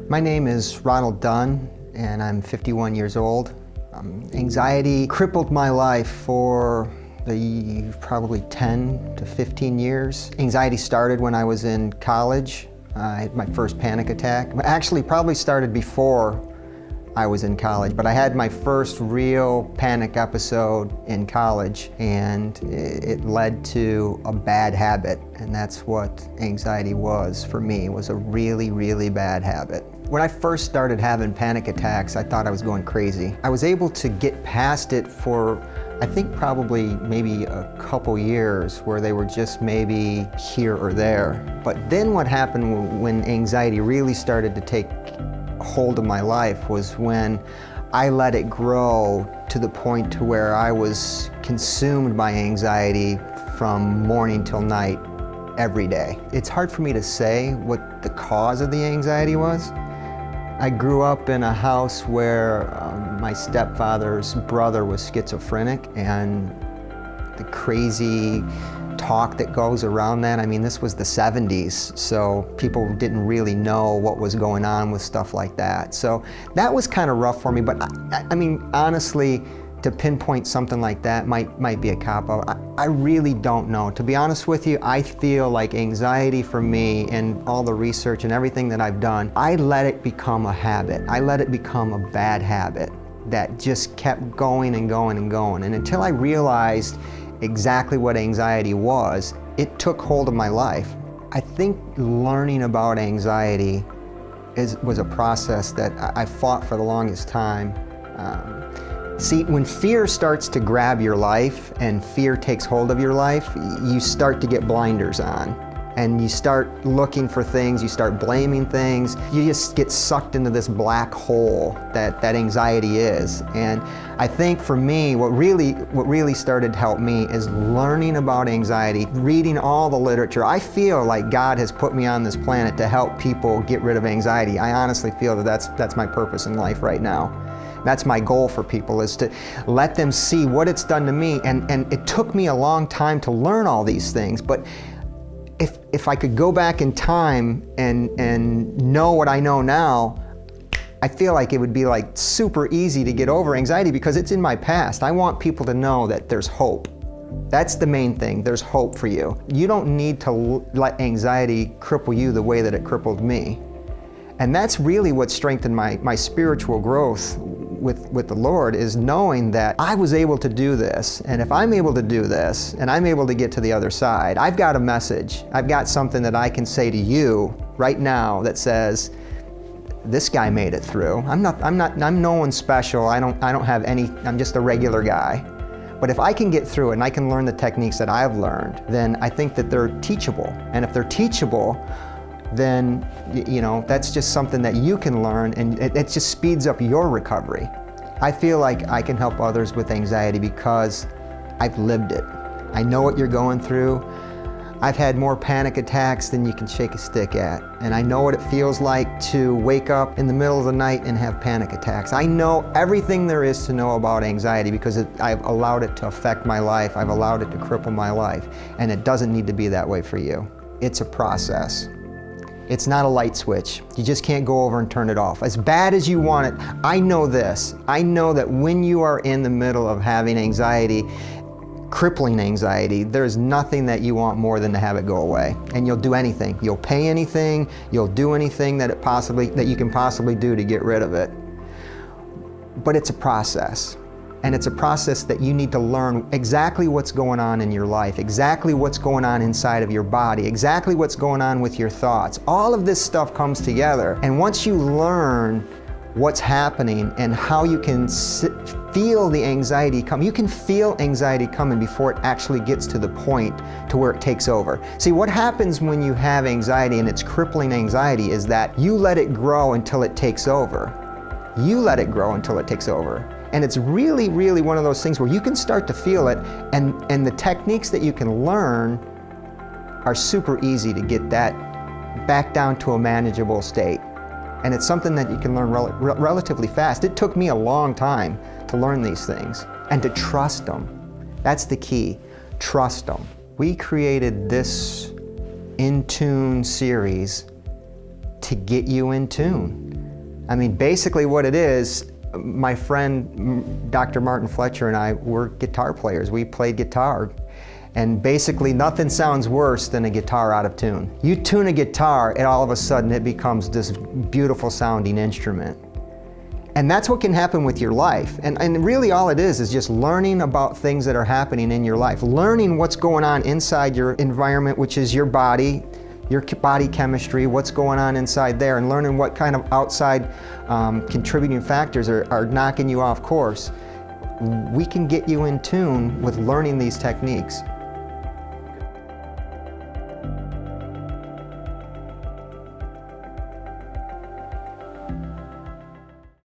My name is Ronald Dunn, and I'm 51 years old. Anxiety crippled my life for probably 10 to 15 years. Anxiety started when I was in college. I had my first panic attack. Actually, probably started before I was in college, but I had my first real panic episode in college, and it led to a bad habit, and that's what anxiety was for me, was a really, really bad habit. When I first started having panic attacks, I thought I was going crazy. I was able to get past it for, I think probably maybe a couple years where they were just maybe here or there. But then what happened when anxiety really started to take hold of my life was when I let it grow to the point to where I was consumed by anxiety from morning till night every day. It's hard for me to say what the cause of the anxiety was. I grew up in a house where my stepfather's brother was schizophrenic, and the crazy talk that goes around that, I mean, this was the 70s, so people didn't really know what was going on with stuff like that. So that was kind of rough for me, but I mean, honestly, to pinpoint something like that might be a cop-out. I really don't know. To be honest with you, I feel like anxiety for me and all the research and everything that I've done, I let it become a habit. I let it become a bad habit that just kept going and going and going. And until I realized exactly what anxiety was, it took hold of my life. I think learning about anxiety was a process that I fought for the longest time. See, when fear starts to grab your life and fear takes hold of your life, you start to get blinders on. And you start looking for things, you start blaming things, you just get sucked into this black hole that anxiety is. And I think for me, what really started to help me is learning about anxiety, reading all the literature. I feel like God has put me on this planet to help people get rid of anxiety. I honestly feel that that's my purpose in life right now. That's my goal for people, is to let them see what it's done to me. And it took me a long time to learn all these things, but if I could go back in time and know what I know now, I feel like it would be like super easy to get over anxiety because it's in my past. I want people to know that there's hope. That's the main thing, there's hope for you. You don't need to let anxiety cripple you the way that it crippled me. And that's really what strengthened my spiritual growth with the Lord, is knowing that I was able to do this, and if I'm able to do this, and I'm able to get to the other side, I've got a message. I've got something that I can say to you right now that says, this guy made it through. I'm no one special. I don't have any, I'm just a regular guy. But if I can get through it and I can learn the techniques that I've learned, then I think that they're teachable. And if they're teachable, then that's just something that you can learn, and it just speeds up your recovery. I feel like I can help others with anxiety because I've lived it. I know what you're going through. I've had more panic attacks than you can shake a stick at, and I know what it feels like to wake up in the middle of the night and have panic attacks. I know everything there is to know about anxiety because I've allowed it to affect my life. I've allowed it to cripple my life, and it doesn't need to be that way for you. It's a process. It's not a light switch. You just can't go over and turn it off. As bad as you want it, I know this. I know that when you are in the middle of having anxiety, crippling anxiety, there's nothing that you want more than to have it go away. And you'll do anything. You'll pay anything. You'll do anything that you can possibly do to get rid of it. But it's a process. And it's a process that you need to learn exactly what's going on in your life, exactly what's going on inside of your body, exactly what's going on with your thoughts. All of this stuff comes together. And once you learn what's happening and how you can feel the anxiety come, you can feel anxiety coming before it actually gets to the point to where it takes over. See, what happens when you have anxiety and it's crippling anxiety is that you let it grow until it takes over. You let it grow until it takes over. And it's really, really one of those things where you can start to feel it, and the techniques that you can learn are super easy to get that back down to a manageable state. And it's something that you can learn relatively fast. It took me a long time to learn these things and to trust them. That's the key, trust them. We created this nTune series to get you in tune. I mean, basically what it is, my friend Dr. Martin Fletcher and I were guitar players. We played guitar. And basically nothing sounds worse than a guitar out of tune. You tune a guitar and all of a sudden it becomes this beautiful sounding instrument. And that's what can happen with your life. And really all it is just learning about things that are happening in your life. Learning what's going on inside your environment, which is your body chemistry, what's going on inside there, and learning what kind of outside contributing factors are knocking you off course. We can get you in tune with learning these techniques.